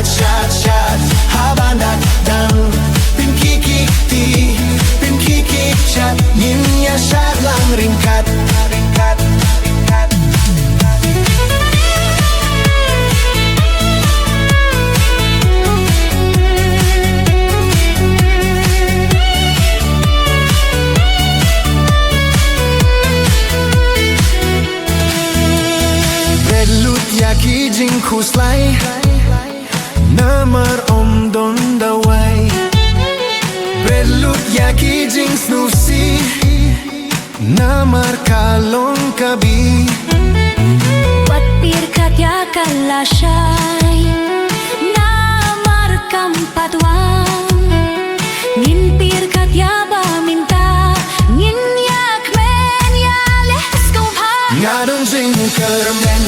syat habang datang pin kiki chat nyinya syat lang ringkat Yaki jing kuslai Namar om don dawai Belut yaki jing snusi Namar kalong kabi Wat pirkat ya kalashay Namar kampatwang Ngin pirkat ya baminta Ngin yak men ya leskong ha Ngadon jing kermen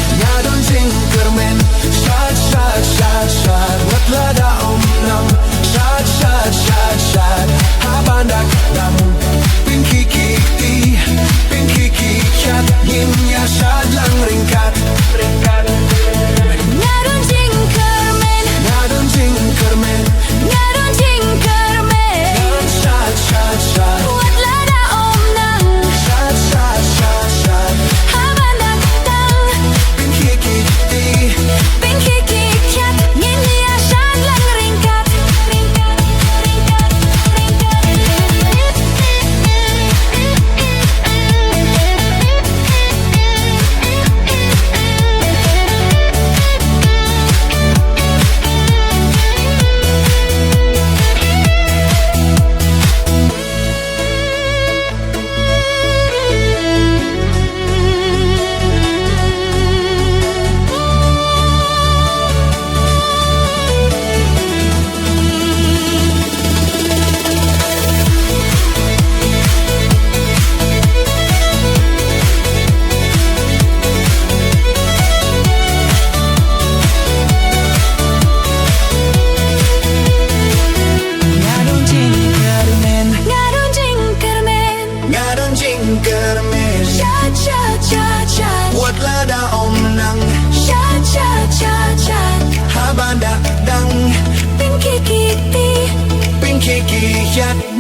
Kermen Shad Wat lada om nam Shad habang datang pin kiki chat nyinya syat lang ringkat Ngadon jing kermen Shad Wat lada om nang Shad habang datang pin kiki chat nyinya syat lang ringkat Kermen Shad Wat lada om nang Shad habang datang Pin kiki pin kiki chat